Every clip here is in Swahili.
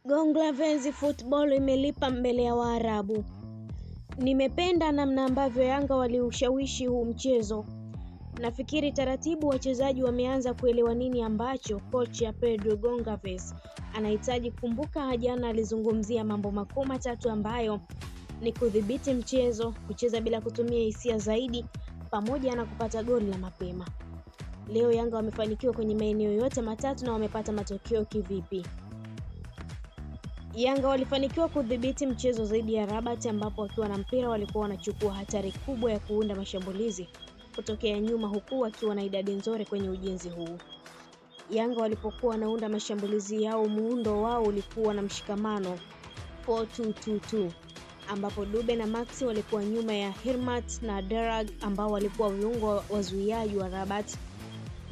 Goncalves Football imelipa mbele ya Waarabu. Nimependa namna ambavyo Yanga waliushawishi huu mchezo. Nafikiri taratibu wachezaji wameanza kuelewa nini ambacho kocha Pedro Goncalves anahitaji. Kumbuka jana alizungumzia mambo makuu matatu ambayo ni kudhibiti mchezo, kucheza bila kutumia hisia zaidi, pamoja na kupata goli la mapema. Leo Yanga wamefanikiwa kwenye maeneo yote matatu na wamepata matokeo kivipi? Yanga walifanikiwa kudhibiti mchezo zaidi ya Rabat, ambapo wakiwa na mpira walikuwa wanachukua hatari kubwa ya kuunda mashambulizi kutokea nyuma, huku wakiwa na idadi nzuri kwenye ujenzi huu. Yanga walipokuwa wanaunda mashambulizi yao, muundo wao ulikuwa na mshikamano 4-2-2-2, ambapo Dube na Maxi walikuwa nyuma ya Hermat na Darag ambao walikuwa viungo wazuiaji wa Rabat,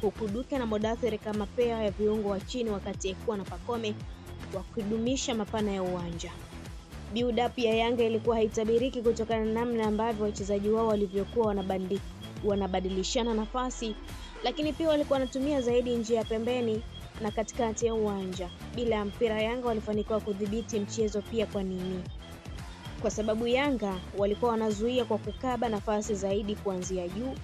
huku Duke na Modathir kama pea ya viungo wa chini, wakati Ekua na Pacome wa kudumisha mapana ya uwanja. Build up ya Yanga ilikuwa haitabiriki kutokana na namna ambavyo wachezaji wao walivyokuwa wanabadilishana nafasi, lakini pia walikuwa wanatumia zaidi njia ya pembeni na katikati ya uwanja. Bila mpira Yanga walifanikiwa kudhibiti mchezo pia. Kwa nini? Kwa sababu Yanga walikuwa wanazuia kwa kukaba nafasi zaidi kuanzia juu,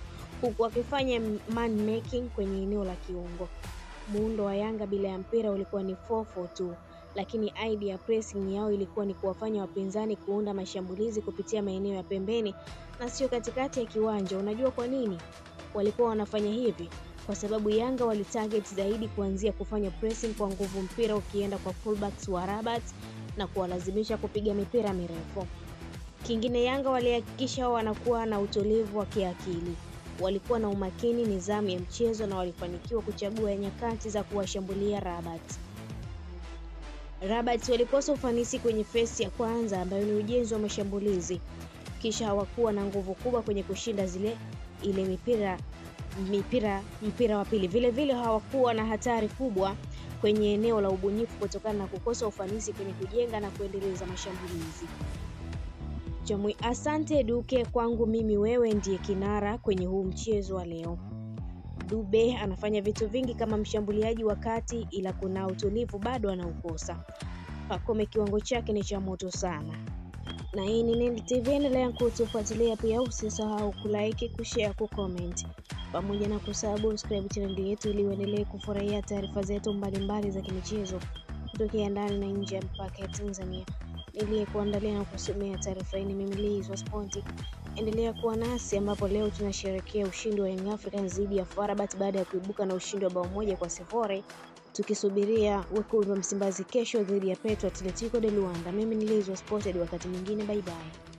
huku wakifanya man making kwenye eneo la kiungo. Muundo wa Yanga bila ya mpira ulikuwa ni 4-4-2, lakini idea ya pressing yao ilikuwa ni kuwafanya wapinzani kuunda mashambulizi kupitia maeneo ya pembeni na sio katikati ya kiwanja. Unajua kwa nini walikuwa wanafanya hivi? Kwa sababu Yanga walitarget zaidi kuanzia kufanya pressing kwa nguvu, mpira ukienda kwa fullbacks wa Rabat na kuwalazimisha kupiga mipira mirefu. Kingine, Yanga walihakikisha wanakuwa na utulivu wa kiakili. Walikuwa na umakini, nidhamu ya mchezo, na walifanikiwa kuchagua nyakati za kuwashambulia Rabat. Rabat walikosa ufanisi kwenye phase ya kwanza ambayo ni ujenzi wa mashambulizi, kisha hawakuwa na nguvu kubwa kwenye kushinda ile mpira wa pili. Vile vile hawakuwa na hatari kubwa kwenye eneo la ubunifu kutokana na kukosa ufanisi kwenye kujenga na kuendeleza mashambulizi. Jamui, asante Duke, kwangu mimi wewe ndiye kinara kwenye huu mchezo wa leo. Dube anafanya vitu vingi kama mshambuliaji wa kati, ila kuna utulivu bado anaukosa. Pacome kiwango chake ni cha moto sana. Na hii ni Neli TV, endelea kutufuatilia, pia usisahau kulike, kushare, kucomment pamoja na kusubscribe channel yetu ili uendelee kufurahia taarifa zetu mbalimbali za kimichezo kutoka ndani na nje ya mpaka ya Tanzania. Niliyekuandalia na kusomea taarifa hii ni mimi Liz wa Sport. Endelea kuwa nasi, ambapo leo tunasherehekea ushindi wa Young Africans dhidi ya Rabat baada ya kuibuka na ushindi wa bao 1-0, tukisubiria wekundu wa Msimbazi kesho dhidi ya Petro Atletico de Luanda. Mimi ni Liz wa Sport, hadi wakati mwingine, bye bye.